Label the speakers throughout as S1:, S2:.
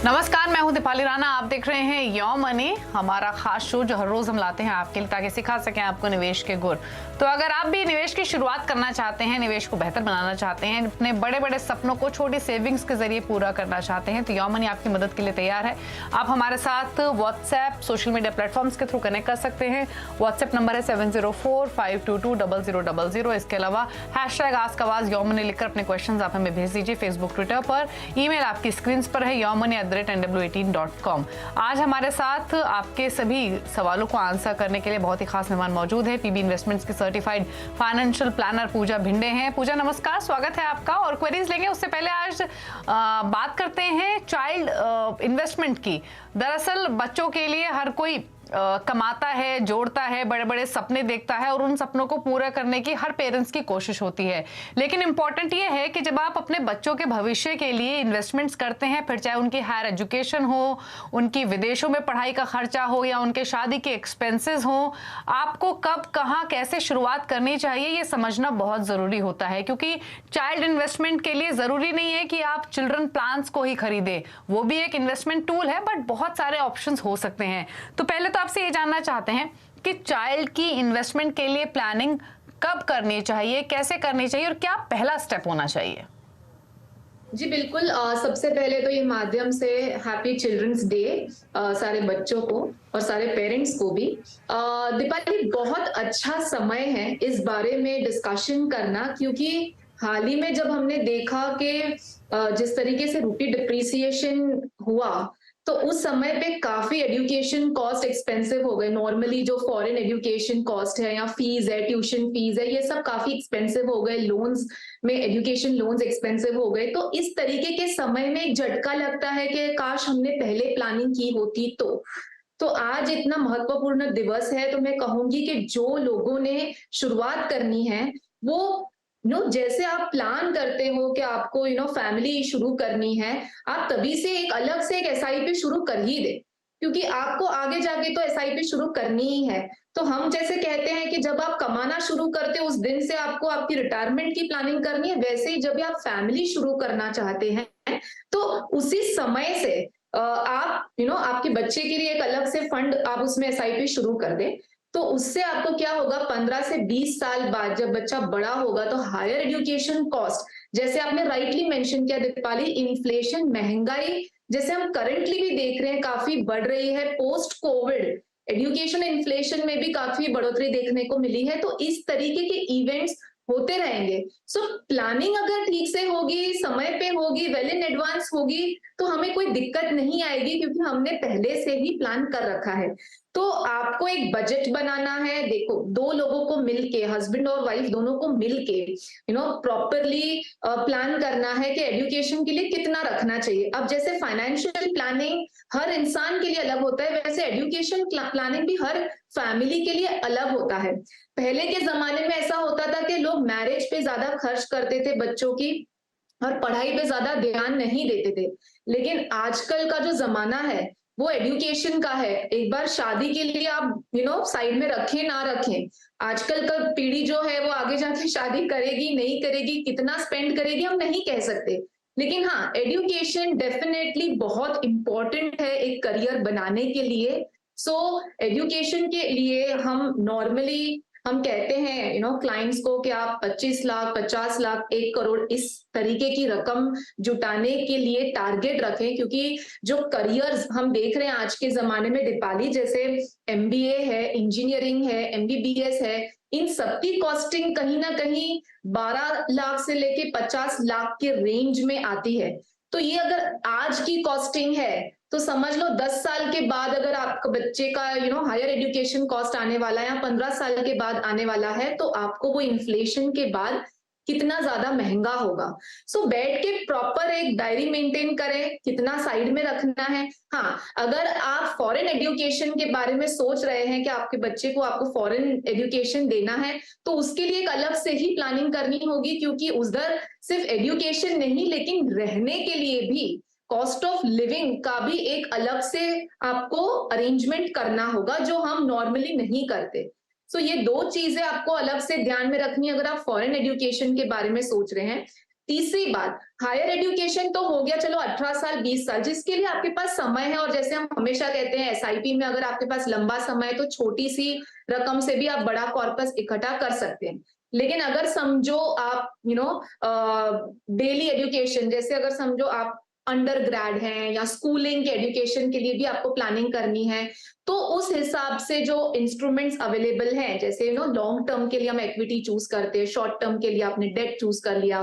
S1: नमस्कार, मैं हूं दीपाली राणा। आप देख रहे हैं योर मनी, हमारा खास शो जो हर रोज हम लाते हैं आपके लिए ताकि सिखा सकें आपको निवेश के गुर। तो अगर आप भी निवेश की शुरुआत करना चाहते हैं, निवेश को बेहतर बनाना चाहते हैं, अपने बड़े बड़े सपनों को छोटी सेविंग्स के जरिए पूरा करना चाहते हैं, तो योर मनी आपकी मदद के लिए तैयार है। आप हमारे साथ व्हाट्सएप, सोशल मीडिया प्लेटफॉर्म्स के थ्रू कनेक्ट कर सकते हैं। व्हाट्सएप नंबर है 7045220000। इसके अलावा #AskAwaz योर मनी लिखकर अपने क्वेश्चन आप हमें भेज दीजिए फेसबुक, ट्विटर पर। ईमेल आपकी स्क्रीन पर है yourmoney@nw18.com। आज हमारे साथ आपके सभी सवालों को आंसर करने के लिए बहुत ही खास मेहमान मौजूद है। पीबी इन्वेस्टमेंट्स की सर्टिफाइड फाइनेंशियल प्लानर पूजा भिंडे हैं। पूजा नमस्कार, स्वागत है आपका और क्वेरीज लेंगे। उससे पहले आज बात करते हैं चाइल्ड इन्वेस्टमेंट की। दरअसल बच्चों के लिए हर कोई कमाता है, जोड़ता है, बड़े बड़े सपने देखता है और उन सपनों को पूरा करने की हर पेरेंट्स की कोशिश होती है। लेकिन इंपॉर्टेंट ये है कि जब आप अपने बच्चों के भविष्य के लिए इन्वेस्टमेंट्स करते हैं, फिर चाहे उनकी हायर एजुकेशन हो, उनकी विदेशों में पढ़ाई का खर्चा हो या उनके शादी के एक्सपेंसेस हो, आपको कब, कहां, कैसे शुरुआत करनी चाहिए ये समझना बहुत जरूरी होता है। क्योंकि चाइल्ड इन्वेस्टमेंट के लिए जरूरी नहीं है कि आप चिल्ड्रन प्लान्स को ही खरीदें, वो भी एक इन्वेस्टमेंट टूल है, बट बहुत सारे ऑप्शंस हो सकते हैं। तो पहले तो आपसे ये जानना चाहते हैं कि चाइल्ड की इन्वेस्टमेंट के लिए प्लानिंग कब करनी चाहिए, कैसे करनी चाहिए और क्या पहला स्टेप होना चाहिए?
S2: जी बिल्कुल। सबसे पहले तो ये माध्यम से हैप्पी चिल्ड्रंस डे सारे बच्चों को और सारे पेरेंट्स को भी। दीपाली, बहुत अच्छा समय है इस बारे में डिस्कशन करना, क्योंकि हाल ही में जब हमने देखा कि जिस तरीके से रूपी डिप्रिसिएशन हुआ, तो उस समय पे काफी एजुकेशन कॉस्ट एक्सपेंसिव हो गए। नॉर्मली जो फॉरेन एजुकेशन कॉस्ट है या फीस है, ट्यूशन फीस है, ये सब काफी एक्सपेंसिव हो गए। लोन्स में एजुकेशन लोन्स एक्सपेंसिव हो गए। तो इस तरीके के समय में एक झटका लगता है कि काश हमने पहले प्लानिंग की होती। तो आज इतना महत्वपूर्ण दिवस है, तो मैं कहूंगी कि जो लोगों ने शुरुआत करनी है वो जैसे आप प्लान करते हो कि आपको फैमिली शुरू करनी है, आप तभी से एक अलग से एक एसआईपी शुरू कर ही दे, क्योंकि आपको आगे जाके तो एसआईपी शुरू करनी ही है। तो हम जैसे कहते हैं कि जब आप कमाना शुरू करते हो उस दिन से आपको आपकी रिटायरमेंट की प्लानिंग करनी है, वैसे ही जब आप फैमिली शुरू करना चाहते हैं तो उसी समय से आप आपके बच्चे के लिए एक अलग से फंड आप उसमें एसआईपी शुरू कर दें। तो उससे आपको क्या होगा, 15 से 20 साल बाद जब बच्चा बड़ा होगा तो हायर एजुकेशन कॉस्ट, जैसे आपने राइटली मेंशन किया दीपाली, इन्फ्लेशन, महंगाई जैसे हम करंटली भी देख रहे हैं काफी बढ़ रही है। पोस्ट कोविड एजुकेशन इन्फ्लेशन में भी काफी बढ़ोतरी देखने को मिली है। तो इस तरीके के इवेंट्स होते रहेंगे। सो प्लानिंग अगर ठीक से होगी, समय पे होगी, वेल इन एडवांस होगी, तो हमें कोई दिक्कत नहीं आएगी, क्योंकि हमने पहले से ही प्लान कर रखा है। तो आपको एक बजट बनाना है। देखो, दो लोगों को मिलके, हस्बैंड और वाइफ दोनों को मिलके प्रॉपरली प्लान करना है कि एजुकेशन के लिए कितना रखना चाहिए। अब जैसे फाइनेंशियल प्लानिंग हर इंसान के लिए अलग होता है, वैसे एजुकेशन प्लानिंग भी हर फैमिली के लिए अलग होता है। पहले के जमाने में ऐसा होता था कि लोग मैरिज पे ज्यादा खर्च करते थे बच्चों की, और पढ़ाई पे ज्यादा ध्यान नहीं देते थे। लेकिन आजकल का जो जमाना है वो एजुकेशन का है। एक बार शादी के लिए आप साइड में रखें ना रखें, आजकल का पीढ़ी जो है वो आगे जाके शादी करेगी नहीं करेगी, कितना स्पेंड करेगी, हम नहीं कह सकते। लेकिन हाँ, एजुकेशन डेफिनेटली बहुत इंपॉर्टेंट है एक करियर बनाने के लिए। सो एजुकेशन के लिए हम नॉर्मली हम कहते हैं क्लाइंट्स को कि आप 25 लाख, 50 लाख, 1 करोड़ इस तरीके की रकम जुटाने के लिए टारगेट रखें। क्योंकि जो करियर्स हम देख रहे हैं आज के जमाने में दीपाली, जैसे एमबीए है, इंजीनियरिंग है, एमबीबीएस है, इन सबकी कॉस्टिंग कहीं ना कहीं 12 लाख से लेके 50 लाख के रेंज में आती है। तो ये अगर आज की कॉस्टिंग है तो समझ लो 10 साल के बाद अगर आपके बच्चे का हायर एजुकेशन कॉस्ट आने वाला है, या 15 साल के बाद आने वाला है, तो आपको वो इन्फ्लेशन के बाद कितना ज्यादा महंगा होगा। सो बैठ के प्रॉपर एक डायरी मेंटेन करें, कितना साइड में रखना है। हाँ, अगर आप फॉरेन एजुकेशन के बारे में सोच रहे हैं कि आपके बच्चे को आपको फॉरेन एजुकेशन देना है, तो उसके लिए एक अलग से ही प्लानिंग करनी होगी, क्योंकि उधर सिर्फ एजुकेशन नहीं लेकिन रहने के लिए भी, कॉस्ट ऑफ लिविंग का भी एक अलग से आपको अरेंजमेंट करना होगा, जो हम नॉर्मली नहीं करते। सो ये दो चीजें आपको अलग से ध्यान में रखनी है अगर आप फॉरेन एजुकेशन के बारे में सोच रहे हैं। तीसरी बात, हायर एजुकेशन तो हो गया चलो 18 साल 20 साल, जिसके लिए आपके पास समय है, और जैसे हम हमेशा कहते हैं एसआईपी में अगर आपके पास लंबा समय है तो छोटी सी रकम से भी आप बड़ा कॉर्पस इकट्ठा कर सकते हैं। लेकिन अगर समझो आप डेली एजुकेशन, जैसे अगर समझो आप अंडर ग्रेड हैं या स्कूलिंग के एजुकेशन के लिए भी आपको प्लानिंग करनी है, तो उस हिसाब से जो इंस्ट्रूमेंट्स अवेलेबल हैं, जैसे लॉन्ग टर्म के लिए हम इक्विटी चूज करते हैं, शॉर्ट टर्म के लिए आपने डेट चूज कर लिया,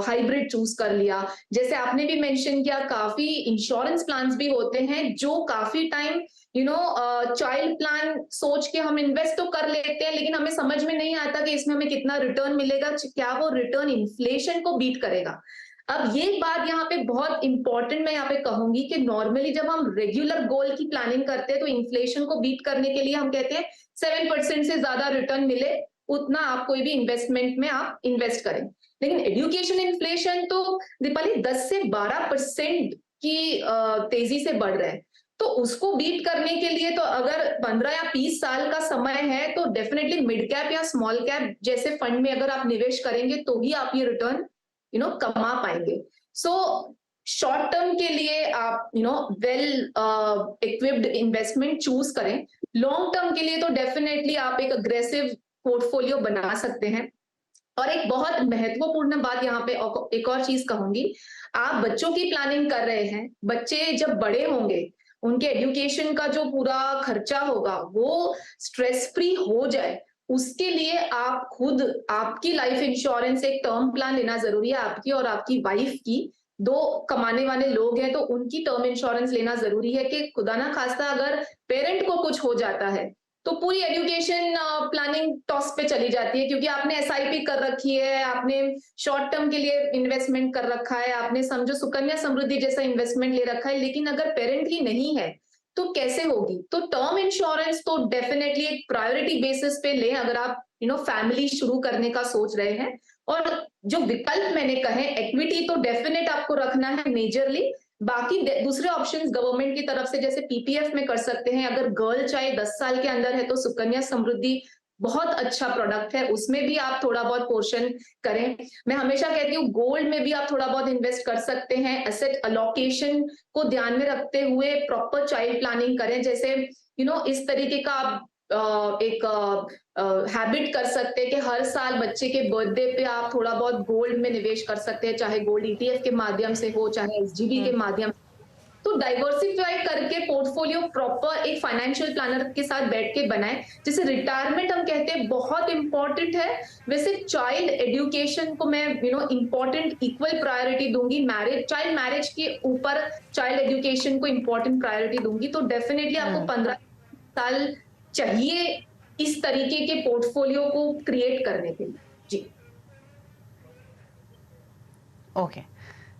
S2: हाइब्रिड चूज कर लिया, जैसे आपने भी मेंशन किया काफी इंश्योरेंस प्लान्स भी होते हैं जो काफी टाइम चाइल्ड प्लान सोच के हम इन्वेस्ट तो कर लेते हैं, लेकिन हमें समझ में नहीं आता कि इसमें हमें कितना रिटर्न मिलेगा, क्या वो रिटर्न इन्फ्लेशन को बीट करेगा। अब ये बात यहाँ पे बहुत इंपॉर्टेंट मैं यहाँ पे कहूंगी कि नॉर्मली जब हम रेगुलर गोल की प्लानिंग करते हैं तो इन्फ्लेशन को बीट करने के लिए हम कहते हैं 7% से ज्यादा रिटर्न मिले उतना आप कोई भी इन्वेस्टमेंट में आप इन्वेस्ट करें। लेकिन एजुकेशन इन्फ्लेशन तो दीपाली 10 से 12% की तेजी से बढ़ रहा है, तो उसको बीट करने के लिए तो अगर 15 या 20 साल का समय है तो डेफिनेटली मिड कैप या स्मॉल कैप जैसे फंड में अगर आप निवेश करेंगे तो ही आप ये रिटर्न कमा पाएंगे। सो शॉर्ट टर्म के लिए आप वेल इक्विप्ड इन्वेस्टमेंट चूज करें, लॉन्ग टर्म के लिए तो डेफिनेटली आप एक अग्रेसिव पोर्टफोलियो बना सकते हैं। और एक बहुत महत्वपूर्ण बात यहाँ पे एक और चीज कहूंगी, आप बच्चों की प्लानिंग कर रहे हैं, बच्चे जब बड़े होंगे उनके एजुकेशन का जो पूरा खर्चा होगा वो स्ट्रेस फ्री हो जाए, उसके लिए आप खुद आपकी लाइफ इंश्योरेंस एक टर्म प्लान लेना जरूरी है, आपकी और आपकी वाइफ की, दो कमाने वाले लोग हैं तो उनकी टर्म इंश्योरेंस लेना जरूरी है कि खुदा ना खास्ता अगर पेरेंट को कुछ हो जाता है तो पूरी एजुकेशन प्लानिंग टॉस पे चली जाती है, क्योंकि आपने एसआईपी कर रखी है, आपने शॉर्ट टर्म के लिए इन्वेस्टमेंट कर रखा है, आपने समझो सुकन्या समृद्धि जैसा इन्वेस्टमेंट ले रखा है, लेकिन अगर पेरेंट ही नहीं है तो कैसे होगी। तो टर्म इंश्योरेंस तो डेफिनेटली एक प्रायोरिटी बेसिस पे लें अगर आप फैमिली शुरू करने का सोच रहे हैं। और जो विकल्प मैंने कहे, इक्विटी तो डेफिनेट आपको रखना है मेजरली, बाकी दूसरे ऑप्शंस गवर्नमेंट की तरफ से जैसे पीपीएफ में कर सकते हैं, अगर गर्ल चाहे 10 साल के अंदर है तो सुकन्या समृद्धि बहुत अच्छा प्रोडक्ट है, उसमें भी आप थोड़ा बहुत पोर्शन करें। मैं हमेशा कहती हूँ गोल्ड में भी आप थोड़ा बहुत इन्वेस्ट कर सकते हैं, एसेट अलोकेशन को ध्यान में रखते हुए प्रॉपर चाइल्ड प्लानिंग करें, जैसे इस तरीके का आप एक हैबिट कर सकते हैं कि हर साल बच्चे के बर्थडे पे आप थोड़ा बहुत गोल्ड में निवेश कर सकते हैं, चाहे गोल्ड ईटीएफ के माध्यम से हो चाहे एसजीबी के माध्यम से। तो डाइवर्सिफाई करके पोर्टफोलियो प्रॉपर एक फाइनेंशियल प्लानर के साथ बैठ के बनाएं, जैसे रिटायरमेंट हम कहते हैं बहुत इंपॉर्टेंट है, वैसे चाइल्ड एजुकेशन को मैं इंपॉर्टेंट इक्वल प्रायोरिटी दूंगी, चाइल्ड मैरिज के ऊपर चाइल्ड एजुकेशन को इंपॉर्टेंट प्रायोरिटी दूंगी। तो डेफिनेटली आपको 15 साल चाहिए इस तरीके के पोर्टफोलियो को क्रिएट करने के लिए। जी
S1: ओके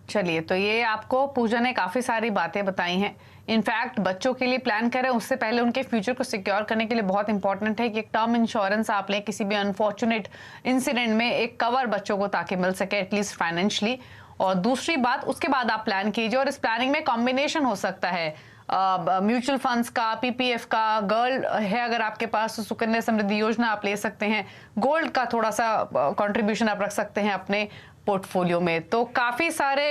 S1: चलिए, तो ये आपको पूजा ने काफ़ी सारी बातें बताई हैं। इनफैक्ट बच्चों के लिए प्लान करें उससे पहले उनके फ्यूचर को सिक्योर करने के लिए बहुत इंपॉर्टेंट है कि एक टर्म इंश्योरेंस आप लें, किसी भी अनफॉर्चुनेट इंसिडेंट में एक कवर बच्चों को ताकि मिल सके एटलीस्ट फाइनेंशियली। और दूसरी बात, उसके बाद आप प्लान कीजिए, और इस प्लानिंग में कॉम्बिनेशन हो सकता है म्यूचुअल फंड्स का, पीपीएफ का, गर्ल है अगर आपके पास तो सुकन्या समृद्धि योजना आप ले सकते हैं, गोल्ड का थोड़ा सा कंट्रीब्यूशन आप रख सकते हैं अपने पोर्टफोलियो में। तो काफ़ी सारे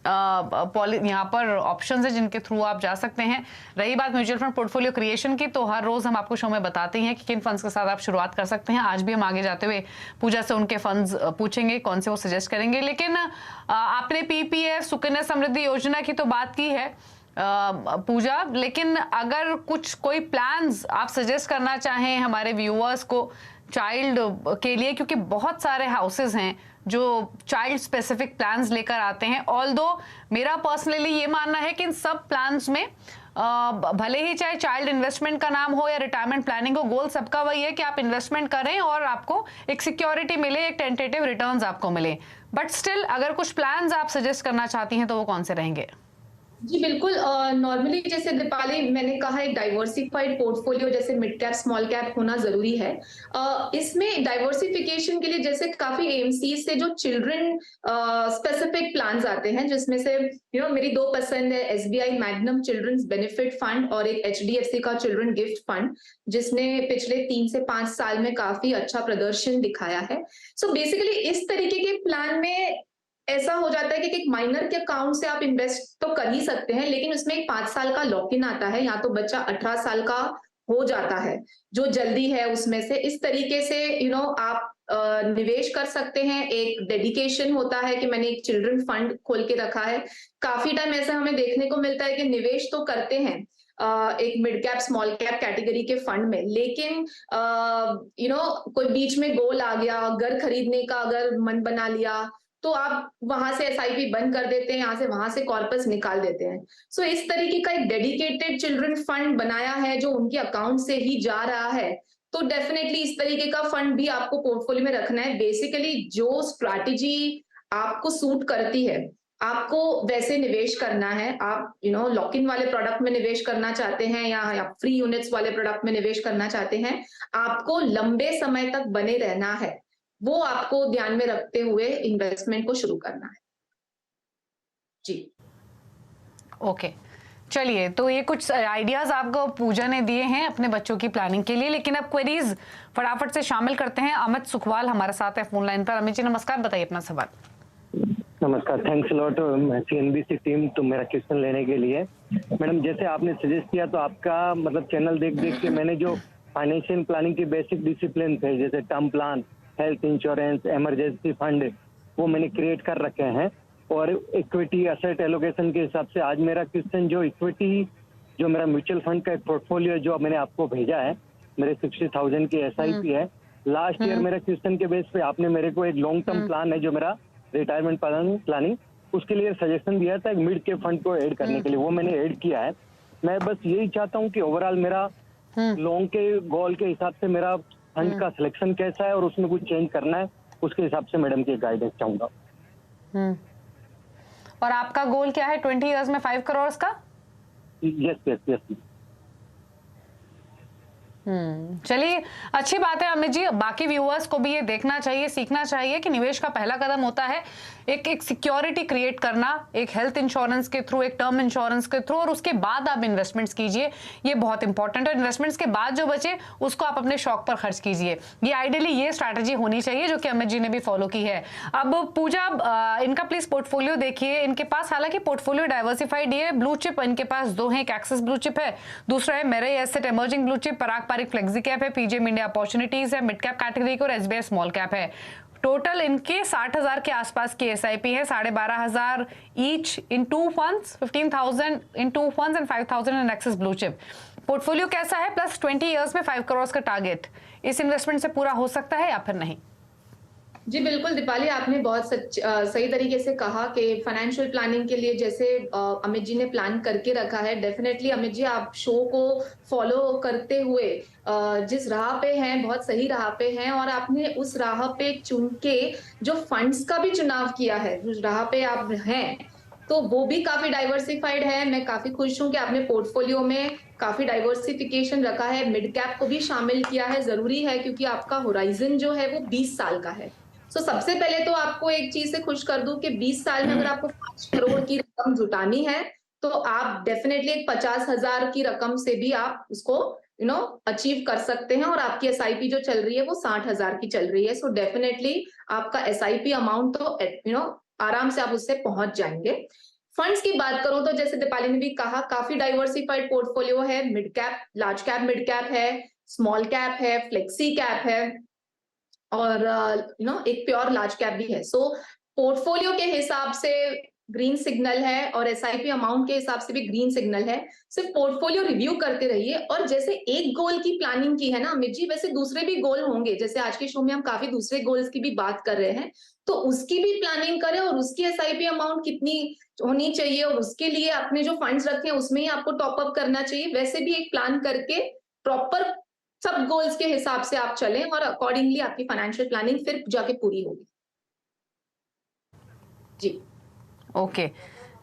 S1: यहाँ पर ऑप्शंस हैं जिनके थ्रू आप जा सकते हैं। रही बात म्यूचुअल फंड पोर्टफोलियो क्रिएशन की, तो हर रोज हम आपको शो में बताते हैं कि किन फंड्स के साथ आप शुरुआत कर सकते हैं। आज भी हम आगे जाते हुए पूजा से उनके फंड्स पूछेंगे कौन से वो सजेस्ट करेंगे। लेकिन आपने पीपीएफ सुकन्या समृद्धि योजना की तो बात की है पूजा, लेकिन अगर कोई प्लान्स आप सजेस्ट करना चाहें हमारे व्यूअर्स को चाइल्ड के लिए, क्योंकि बहुत सारे हाउसेस हैं जो चाइल्ड स्पेसिफिक प्लान्स लेकर आते हैं। ऑल्दो मेरा पर्सनली ये मानना है कि इन सब प्लान्स में भले ही चाहे चाइल्ड इन्वेस्टमेंट का नाम हो या रिटायरमेंट प्लानिंग हो, गोल सबका वही है कि आप इन्वेस्टमेंट करें और आपको एक सिक्योरिटी मिले, एक टेंटेटिव रिटर्न्स आपको मिले। बट स्टिल अगर कुछ प्लान्स आप सजेस्ट करना चाहती हैं तो वो कौन से रहेंगे?
S2: जी बिल्कुल, नॉर्मली जैसे दीपाली मैंने कहा एक डाइवर्सिफाइड पोर्टफोलियो जैसे मिड कैप स्मॉल कैप होना जरूरी है। इसमें डाइवर्सिफिकेशन के लिए जैसे काफी एएमसी से जो चिल्ड्रन स्पेसिफिक प्लान्स आते हैं, जिसमें से मेरी दो पसंद है, SBI Magnum children's benefit fund और एक एचडीएफसी का चिल्ड्रन गिफ्ट फंड, जिसने पिछले 3 से 5 साल में काफी अच्छा प्रदर्शन दिखाया है। सो बेसिकली इस तरीके के प्लान में ऐसा हो जाता है कि एक माइनर के अकाउंट से आप इन्वेस्ट तो कर ही सकते हैं, लेकिन उसमें एक 5 साल का लॉक इन आता है, या तो बच्चा 18 साल का हो जाता है, जो जल्दी है उसमें से। इस तरीके से आप निवेश कर सकते हैं। एक डेडिकेशन होता है कि मैंने एक चिल्ड्रन फंड खोल के रखा है। काफी टाइम ऐसा हमें देखने को मिलता है कि निवेश तो करते हैं एक mid cap small cap category के फंड में, लेकिन कोई बीच में गोल आ गया, घर खरीदने का अगर मन बना लिया, तो आप वहां से एसआईपी बंद कर देते हैं, यहाँ से वहां से कॉर्पस निकाल देते हैं। सो इस तरीके का एक डेडिकेटेड चिल्ड्रन फंड बनाया है जो उनके अकाउंट से ही जा रहा है, तो डेफिनेटली इस तरीके का फंड भी आपको पोर्टफोलियो में रखना है। बेसिकली जो स्ट्रैटेजी आपको सूट करती है, आपको वैसे निवेश करना है। आप लॉक इन वाले प्रोडक्ट में निवेश करना चाहते हैं, या फ्री यूनिट्स वाले प्रोडक्ट में निवेश करना चाहते हैं, आपको लंबे समय तक बने रहना है, वो आपको ध्यान में रखते हुए इन्वेस्टमेंट को शुरू करना है। जी
S1: ओके चलिए, तो ये कुछ आइडियाज आपको पूजा ने दिए हैं अपने बच्चों की प्लानिंग के लिए, लेकिन अब क्वेरीज फटाफट से शामिल करते हैं। अमित सुखवाल हमारे साथ है फोन लाइन पर। अमित जी नमस्कार, बताइए अपना सवाल।
S3: नमस्कार, थैंक्स लॉट सीएनबीसी टीम तो मेरा क्वेश्चन लेने के लिए। मैडम, जैसे आपने सजेस्ट किया, तो आपका मतलब चैनल देख देख के मैंने जो फाइनेंशियल प्लानिंग की बेसिक डिसिप्लिन थे, जैसे term plan, health insurance, emergency fund, वो मैंने क्रिएट कर रखे हैं। और इक्विटी असेट एलोकेशन के हिसाब से आज मेरा क्वेश्चन जो इक्विटी, जो मेरा म्यूचुअल फंड का एक पोर्टफोलियो जो मैंने आपको भेजा है, मेरे 60,000 की एसआईपी है। लास्ट ईयर मेरा क्वेश्चन के बेस पे आपने मेरे को एक लॉन्ग टर्म प्लान है जो मेरा रिटायरमेंट प्लानिंग, उसके लिए सजेशन दिया था एक मिड के फंड को ऐड करने के लिए, वो मैंने ऐड किया है। मैं बस यही चाहता हूँ कि ओवरऑल मेरा लॉन्ग के गोल के हिसाब से मेरा फंड का सिलेक्शन कैसा है और उसमें कुछ चेंज करना है, उसके हिसाब से मैडम की गाइडेंस चाहूंगा।
S1: और आपका गोल क्या है 20 इयर्स में 5 करोड़ का?
S3: यस।
S1: चलिए, अच्छी बात है अमित जी। बाकी व्यूअर्स को भी ये देखना चाहिए, सीखना चाहिए कि निवेश का पहला कदम होता है एक सिक्योरिटी क्रिएट करना, एक हेल्थ इंश्योरेंस के थ्रू, एक टर्म इंश्योरेंस के थ्रू, और उसके बाद आप इन्वेस्टमेंट्स कीजिए। ये बहुत इंपॉर्टेंट है। इन्वेस्टमेंट्स के बाद जो बचे उसको आप अपने शौक पर खर्च कीजिए। ये आइडियली ये स्ट्रैटेजी होनी चाहिए जो कि अमित जी ने भी फॉलो की है। अब पूजा, इनका प्लीज पोर्टफोलियो देखिए। इनके पास हालांकि पोर्टफोलियो डाइवर्सिफाइड है। ब्लू चिप इनके पास 2 है, एक एक्सिस ब्लू चिप है, दूसरा है मेरे एसेट इमर्जिंग ब्लू चिप, पराग पारिक फ्लेक्सी कैप है, पीजीएम इंडिया अपॉर्चुनिटीज है, मिड कैप कैटेगरी को, और एसबीआई स्मॉल कैप है। टोटल इनके 60,000 के आसपास की एसआईपी है, 12,500 each in 2 funds, 15,000 in 2 funds and 5,000 in axis blue chip. Portfolio कैसा है? प्लस 20 इयर्स में 5 करोड़ का टारगेट इस इन्वेस्टमेंट से पूरा हो सकता है या फिर नहीं?
S2: जी बिल्कुल दीपाली, आपने बहुत सही तरीके से कहा कि फाइनेंशियल प्लानिंग के लिए जैसे अमित जी ने प्लान करके रखा है, डेफिनेटली अमित जी आप शो को फॉलो करते हुए जिस राह पे हैं, बहुत सही राह पे हैं, और आपने उस राह पे चुन के जो फंड्स का भी चुनाव किया है, जिस राह पे आप हैं, तो वो भी काफी डाइवर्सिफाइड है। मैं काफी खुश हूं कि आपने पोर्टफोलियो में काफी डाइवर्सिफिकेशन रखा है, मिड कैप को भी शामिल किया है। जरूरी है क्योंकि आपका होराइजन जो है वो 20 साल का है। सबसे पहले तो आपको एक चीज से खुश कर दूं कि 20 साल में अगर आपको 5 करोड़ की रकम जुटानी है, तो आप डेफिनेटली एक 50,000 की रकम से भी आप उसको अचीव कर सकते हैं, और आपकी एसआईपी जो चल रही है वो 60,000 की चल रही है। सो डेफिनेटली आपका एसआईपी अमाउंट तो आराम से आप उससे पहुंच जाएंगे। फंड्स की बात करूं तो जैसे दीपाली ने भी कहा, काफी डाइवर्सिफाइड पोर्टफोलियो है। Mid cap, large cap mid cap है, स्मॉल कैप है, फ्लेक्सी कैप है, और एक प्योर लार्ज कैप भी है। सो पोर्टफोलियो के हिसाब से ग्रीन सिग्नल है, और एसआईपी अमाउंट के हिसाब से भी ग्रीन सिग्नल है। सिर्फ पोर्टफोलियो रिव्यू करते रहिए, और जैसे एक गोल की प्लानिंग की है ना अमित जी, वैसे दूसरे भी गोल होंगे। जैसे आज के शो में हम काफी दूसरे गोल्स की भी बात कर रहे हैं, तो उसकी भी प्लानिंग करें, और उसकी एसआईपी अमाउंट कितनी होनी चाहिए, और उसके लिए आपने जो फंड्स रखे हैं उसमें ही आपको टॉप अप करना चाहिए। वैसे भी एक प्लान करके प्रॉपर सब गोल्स के हिसाब से आप चलें, और अकॉर्डिंगली आपकी फाइनेंशियल प्लानिंग फिर जाके पूरी होगी। जी
S1: ओके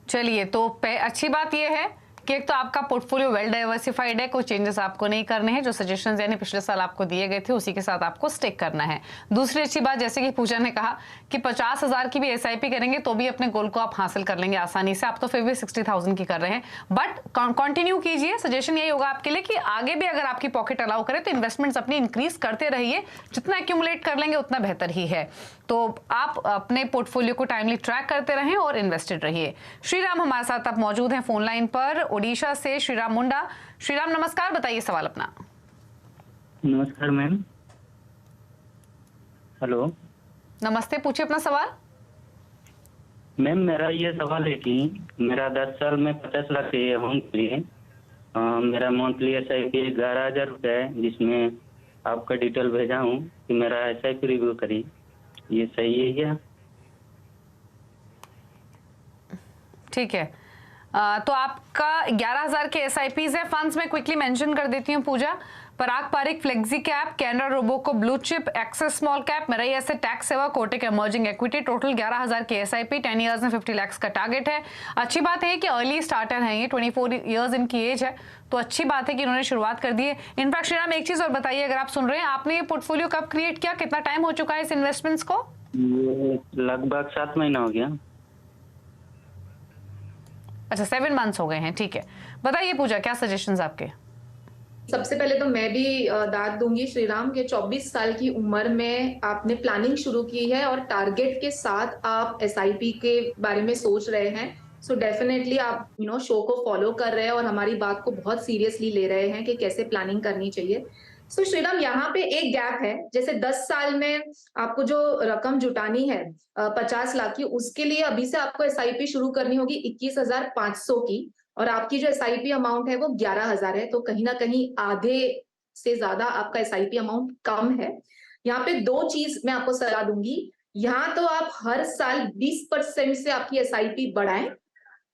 S1: चलिए, तो अच्छी बात यह है कि एक तो आपका पोर्टफोलियो वेल डाइवर्सिफाइड है, कोई चेंजेस आपको नहीं करने हैं। जो सजेशंस यानी पिछले साल आपको दिए गए थे उसी के साथ आपको स्टिक करना है। दूसरी अच्छी बात, जैसे कि पूजा ने कहा कि 50,000 की भी एसआईपी करेंगे तो भी अपने गोल को आप हासिल कर लेंगे आसानी से। आप तो फिर भी 60,000 की कर रहे हैं, बट कंटिन्यू कीजिए। सजेशन यही होगा आपके लिए कि आगे भी अगर आपकी पॉकेट अलाउ करे तो इन्वेस्टमेंट्स अपनी इंक्रीज करते रहिए। जितना एक्यूमुलेट कर लेंगे उतना बेहतर ही है। तो आप अपने पोर्टफोलियो को टाइमली ट्रैक करते रहें और इन्वेस्टेड रहिए। श्रीराम हमारे साथ अब मौजूद हैं फोन लाइन पर, ओडिशा से श्रीराम मुंडा। श्रीराम नमस्कार, बताइए सवाल अपना।
S4: नमस्कार मैम। हेलो
S1: नमस्ते, पूछिए अपना सवाल।
S4: मैम, मेरा ये सवाल है कि मेरा 10 साल में 50 लाख के अमाउंट के लिए मेरा मंथली SIP 11,000 रुपये है, जिसमें आपका डिटेल भेजा हूँ कि मेरा SIP रिव्यू करिए, ये सही है क्या?
S1: ठीक है, तो आपका 11,000 के SIPs है। फंड्स में क्विकली मेंशन कर देती हूँ Pooja. Parag Parikh, flexi cap, Canara Robeco, blue chip, Axis small cap, मेरा ऐसे टैक्स सेवा, कोटक इमर्जिंग इक्विटी, टोटल 11,000 के SIP, 10 इयर्स में 50 लाख का टारगेट है। अच्छी बात है कि अर्ली स्टार्टर है ये, 24 इयर्स इनकी एज है, तो अच्छी बात है कि इन्होंने शुरुआत कर दी है। इनफैक्ट श्रीराम एक चीज और बताइए, अगर आप सुन रहे हैं, आपने ये पोर्टफोलियो कब क्रिएट किया, कितना टाइम हो चुका है इस इन्वेस्टमेंट्स को?
S4: ये लगभग 7 महीना हो गया।
S1: अच्छा, 7 मंथ्स हो गए हैं, ठीक है। बताइए पूजा, क्या सजेशंस आपके?
S2: सबसे पहले तो मैं भी दाद दूंगी श्रीराम के 24 साल की उम्र में आपने प्लानिंग शुरू की है और टारगेट के साथ आप SIP के बारे में सोच रहे हैं। सो डेफिनेटली आप शो को फॉलो कर रहे हैं और हमारी बात को बहुत सीरियसली ले रहे हैं कि कैसे प्लानिंग करनी चाहिए। सो श्रीराम, यहाँ पे एक गैप है, जैसे 10 साल में आपको जो रकम जुटानी है 50 लाख की, उसके लिए अभी से आपको SIP शुरू करनी होगी 21,500 की, और आपकी जो SIP अमाउंट है वो 11,000 है, तो कहीं ना कहीं आधे से ज्यादा आपका SIP अमाउंट कम है। यहाँ पे 2 चीज मैं आपको सलाह दूंगी। यहाँ तो आप हर साल 20% से आपकी SIP बढ़ाएं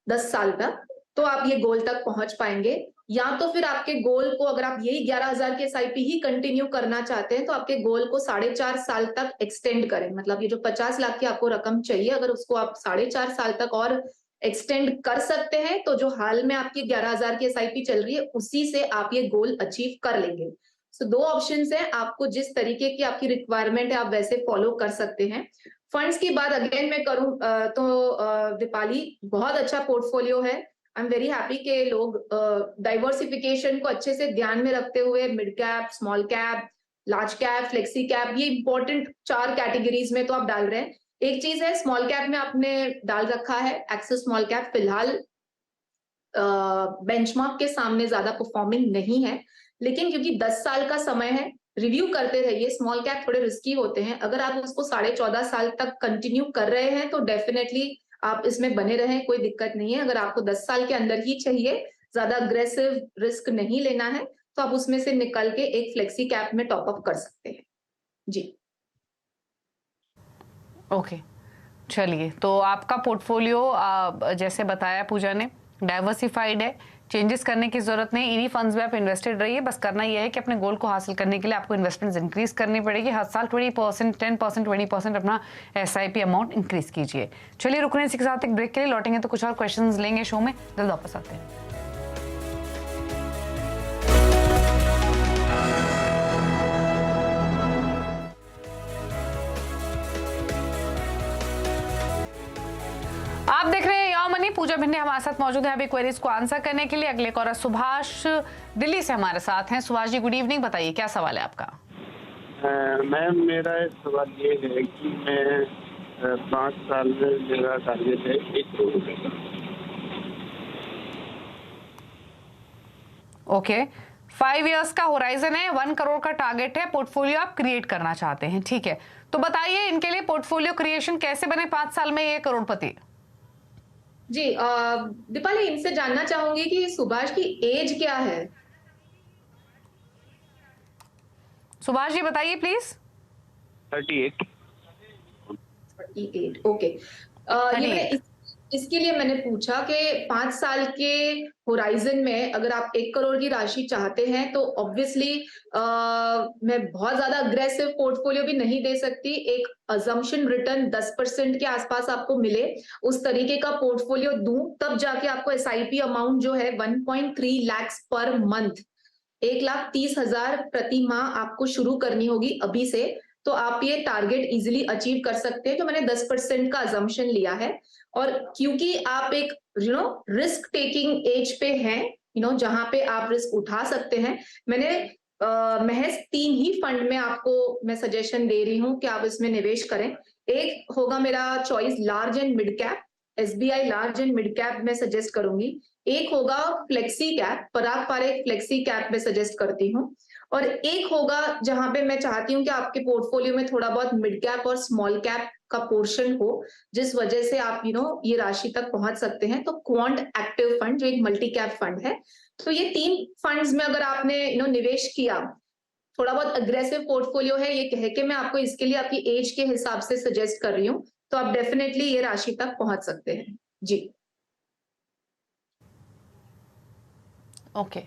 S2: 10 साल तक, तो आप ये गोल तक पहुंच पाएंगे। या तो फिर आपके गोल को, अगर आप यही 11,000 के SIP ही कंटिन्यू करना चाहते हैं, तो आपके गोल को 4.5 साल तक एक्सटेंड करें। मतलब ये जो 50 लाख की आपको रकम चाहिए, अगर उसको आप 4.5 साल तक और एक्सटेंड कर सकते हैं, तो जो हाल में आपकी 11,000 की SIP चल रही है, उसी से आप ये गोल अचीव कर लेंगे। सो 2 ऑप्शंस हैं, आपको जिस तरीके की आपकी रिक्वायरमेंट है आप वैसे फॉलो कर सकते हैं। फंड्स की बात अगेन मैं करूं तो दीपाली, बहुत अच्छा पोर्टफोलियो है। आई एम वेरी हैप्पी के लोग डाइवर्सिफिकेशन को अच्छे से ध्यान में रखते हुए mid cap, small cap, large cap, flexi cap, ये इंपॉर्टेंट 4 कैटेगरीज में तो आप डाल रहे हैं। एक चीज है, स्मॉल कैप में आपने डाल रखा है एक्सेस स्मॉल कैप, फिलहाल बेंचमार्क के सामने ज्यादा परफॉर्मिंग नहीं है, लेकिन क्योंकि 10 साल का समय है, रिव्यू करते रहिए। स्मॉल कैप थोड़े रिस्की होते हैं, अगर आप उसको 14.5 साल तक कंटिन्यू कर रहे हैं तो डेफिनेटली आप इसमें बने रहें, कोई दिक्कत नहीं है। अगर आपको 10 साल के अंदर ही चाहिए, ज्यादा अग्रेसिव रिस्क नहीं लेना है, तो आप उसमें से निकल के एक फ्लेक्सी कैप में टॉप अप कर सकते हैं जी।
S1: ओके, चलिए, तो आपका पोर्टफोलियो जैसे बताया पूजा ने, डाइवर्सिफाइड है, चेंजेस करने की जरूरत नहीं। इन्हीं फंड्स में आप इन्वेस्टेड रहिए। बस करना यह है कि अपने गोल को हासिल करने के लिए आपको इन्वेस्टमेंट्स इंक्रीज करनी पड़ेगी। हर साल 20%, 10%, 20% अपना SIP अमाउंट इंक्रीज कीजिए। चलिए, रुकने इसी के साथ एक ब्रेक के लिए, लौटेंगे तो कुछ और क्वेश्चंस लेंगे शो में। जल्द वापस आते हैं। आप देख रहे हैं यार मनी। पूजा भिंडे हमारे साथ मौजूद है अभी क्वेरीज को आंसर करने के लिए। अगले कॉलर सुभाष दिल्ली से हमारे साथ हैं। सुभाष जी, गुड इवनिंग, बताइए क्या सवाल है आपका?
S5: मैम, मेरा सवाल ये है कि मैं 5 साल में मेरा टारगेट है 1 करोड़ रुपए का।
S1: ओके, 5 इयर्स का होराइजन है, 1 करोड़ का टारगेट है, पोर्टफोलियो आप क्रिएट करना चाहते हैं, ठीक है। तो बताइए इनके लिए पोर्टफोलियो क्रिएशन कैसे बने 5 साल में ये करोड़पति?
S2: जी दीपाली, इनसे जानना चाहूंगी कि सुभाष की एज क्या है।
S1: सुभाष जी बताइए प्लीज।
S5: 38।
S2: 38, ओके। ये मैंने इसके लिए मैंने पूछा कि 5 साल के होराइजन में अगर आप 1 करोड़ की राशि चाहते हैं, तो ऑब्वियसली मैं बहुत ज्यादा अग्रेसिव पोर्टफोलियो भी नहीं दे सकती। एक अजम्पशन रिटर्न 10% के आसपास आपको मिले, उस तरीके का पोर्टफोलियो दूं, तब जाके आपको SIP अमाउंट जो है 1.3 लाख पर मंथ, 1,30,000 प्रति माह आपको शुरू करनी होगी अभी से। तो आप ये टारगेट इजीली अचीव कर सकते हैं, जो मैंने 10% का अजम्पशन लिया है। और क्योंकि आप एक रिस्क टेकिंग एज पे हैं, जहां पे आप रिस्क उठा सकते हैं, मैंने महज 3 ही फंड में आपको मैं सजेशन दे रही हूं कि आप इसमें निवेश करें। एक होगा मेरा choice large and mid cap, SBI large and mid cap में सजेस्ट करूंगी। एक होगा फ्लेक्सी कैप, पराग पारेख फ्लेक्सी कैप में सजेस्ट करती हूँ। और एक होगा जहां पे मैं चाहती हूँ कि आपके पोर्टफोलियो में थोड़ा बहुत मिड कैप और स्मॉल कैप का पोर्शन हो, जिस वजह से आप ये राशि तक पहुंच सकते हैं। तो क्वांट एक्टिव फंड जो एक मल्टी कैप फंड है, तो ये 3 फंड्स में अगर आपने निवेश किया, थोड़ा बहुत अग्रेसिव पोर्टफोलियो है, ये कह के मैं आपको इसके लिए आपकी एज के हिसाब से सजेस्ट कर रही हूँ, तो आप डेफिनेटली ये राशि तक पहुंच सकते हैं जी।
S1: ओके,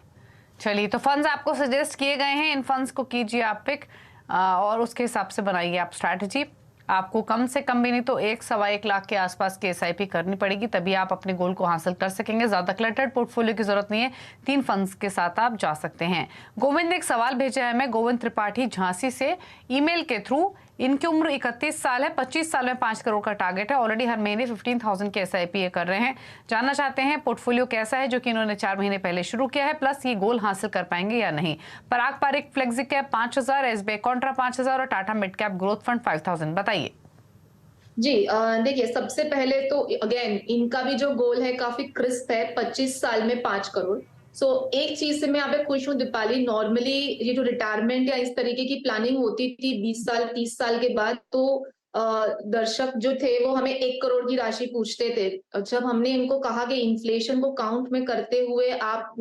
S1: चलिए, तो फंड्स आपको सजेस्ट किए गए हैं, इन फंड्स को कीजिए आप पिक और उसके हिसाब से बनाइए आप स्ट्रैटेजी। आपको कम से कम भी नहीं तो 1-1.25 लाख के आसपास की SIP करनी पड़ेगी, तभी आप अपने गोल को हासिल कर सकेंगे। ज्यादा क्लटर्ड पोर्टफोलियो की जरूरत नहीं है, 3 फंड्स के साथ आप जा सकते हैं। गोविंद ने एक सवाल भेजा है, मैं गोविंद त्रिपाठी झांसी से, ईमेल के थ्रू। इनकी उम्र 31 साल है, 25 साल में 5 करोड़ का टारगेट है, ऑलरेडी हर महीने 15,000 के SIP ये कर रहे हैं। जानना चाहते हैं पोर्टफोलियो कैसा है, जो कि इन्होंने 4 महीने पहले शुरू किया है, प्लस ये गोल हासिल कर पाएंगे या नहीं। Parag Parekh flexi cap 5,000, SBI contra 5,000 और Tata mid cap growth fund 5,000। बताइए
S2: जी। देखिए, सबसे पहले तो अगेन इनका भी जो गोल है काफी क्रिस्प है, 25 साल में 5 करोड़। एक चीज से मैं यहाँ पे खुश हूँ दीपाली, नॉर्मली ये जो रिटायरमेंट या इस तरीके की प्लानिंग होती थी 20 साल 30 साल के बाद, तो दर्शक जो थे वो हमें 1 करोड़ की राशि पूछते थे। जब हमने इनको कहा कि इन्फ्लेशन को काउंट में करते हुए आप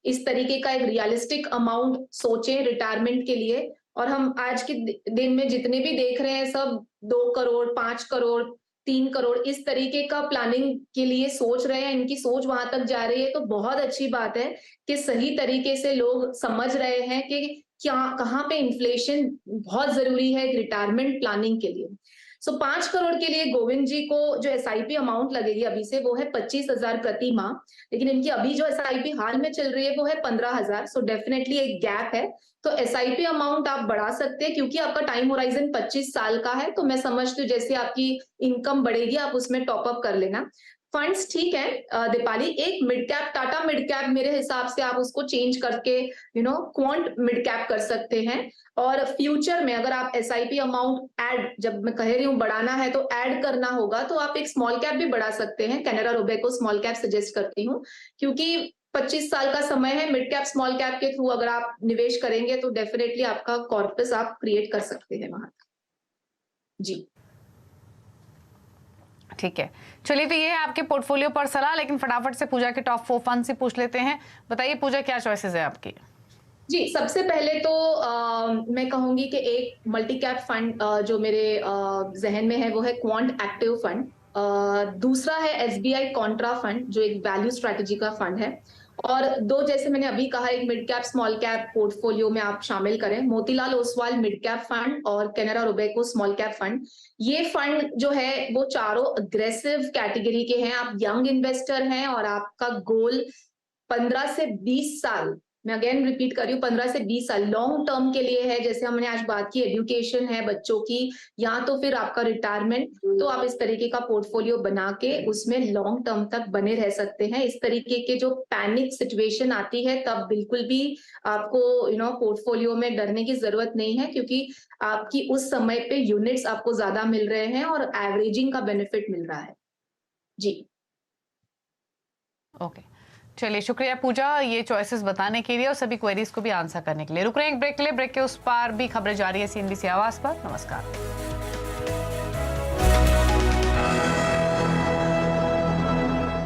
S2: इस तरीके का एक रियलिस्टिक अमाउंट सोचें रिटायरमेंट के लिए, और हम आज के दिन में जितने भी देख रहे हैं सब 2 करोड़ 5 करोड़ 3 करोड़ इस तरीके का प्लानिंग के लिए सोच रहे हैं, इनकी सोच वहां तक जा रही है, तो बहुत अच्छी बात है कि सही तरीके से लोग समझ रहे हैं कि क्या कहाँ पे इन्फ्लेशन बहुत जरूरी है रिटायरमेंट प्लानिंग के लिए। 5 करोड़ के लिए गोविंद जी को जो SIP अमाउंट लगेगी अभी से वो है 25,000 प्रति माह, लेकिन इनकी अभी जो SIP हाल में चल रही है वो है 15,000। डेफिनेटली एक गैप है, तो SIP अमाउंट आप बढ़ा सकते हैं, क्योंकि आपका टाइम होराइजन 25 साल का है। तो मैं समझती हूँ जैसे आपकी इनकम बढ़ेगी आप उसमें टॉप अप कर लेना। फंड्स ठीक है दीपाली, एक mid cap Tata mid cap मेरे हिसाब से आप उसको चेंज करके क्वांट मिड कैप कर सकते हैं। और फ्यूचर में अगर आप SIP अमाउंट ऐड, जब मैं कह रही हूँ बढ़ाना है तो ऐड करना होगा, तो आप एक स्मॉल कैप भी बढ़ा सकते हैं। Canara Robeco small cap suggest करती हूँ, क्योंकि 25 साल का समय है। मिड कैप स्मॉल कैप के थ्रू अगर आप निवेश करेंगे तो डेफिनेटली आपका कॉर्पस आप क्रिएट कर सकते हैं वहां। जी
S1: ठीक है, चलिए, तो ये है आपके पोर्टफोलियो पर सलाह, लेकिन फटाफट से पूजा के टॉप 4 फंड से पूछ लेते हैं। बताइए पूजा, क्या चॉइसेस है आपकी?
S2: जी, सबसे पहले तो मैं कहूंगी कि एक मल्टी कैप फंड जो मेरे जहन में है वो है क्वांट एक्टिव फंड। दूसरा है SBI कॉन्ट्रा फंड जो एक वैल्यू स्ट्रेटेजी का फंड है। और 2 जैसे मैंने अभी कहा, एक mid cap small cap portfolio में आप शामिल करें, Motilal Oswal mid cap fund और Canara Robeco small cap fund. ये फंड जो है वो चारों अग्रेसिव कैटेगरी के हैं। आप यंग इन्वेस्टर हैं और आपका गोल 15 से 20 साल, मैं अगेन रिपीट कर रही हूँ, 15 से 20 साल लॉन्ग टर्म के लिए है। जैसे हमने आज बात की एजुकेशन है बच्चों की, या तो फिर आपका रिटायरमेंट, तो आप इस तरीके का पोर्टफोलियो बना के उसमें लॉन्ग टर्म तक बने रह सकते हैं। इस तरीके के जो पैनिक सिचुएशन आती है तब बिल्कुल भी आपको पोर्टफोलियो में डरने की जरूरत नहीं है, क्योंकि आपकी उस समय पे यूनिट्स आपको ज्यादा मिल रहे हैं और एवरेजिंग का बेनिफिट मिल रहा है। जी
S1: ओके, चलिए, शुक्रिया पूजा ये चॉइसेस बताने के लिए और सभी क्वेरीज को भी आंसर करने के लिए। रुक रहे हैं एक ब्रेक के लिए, ब्रेक के उस पार भी खबरें जारी है CNBC आवाज पर। नमस्कार।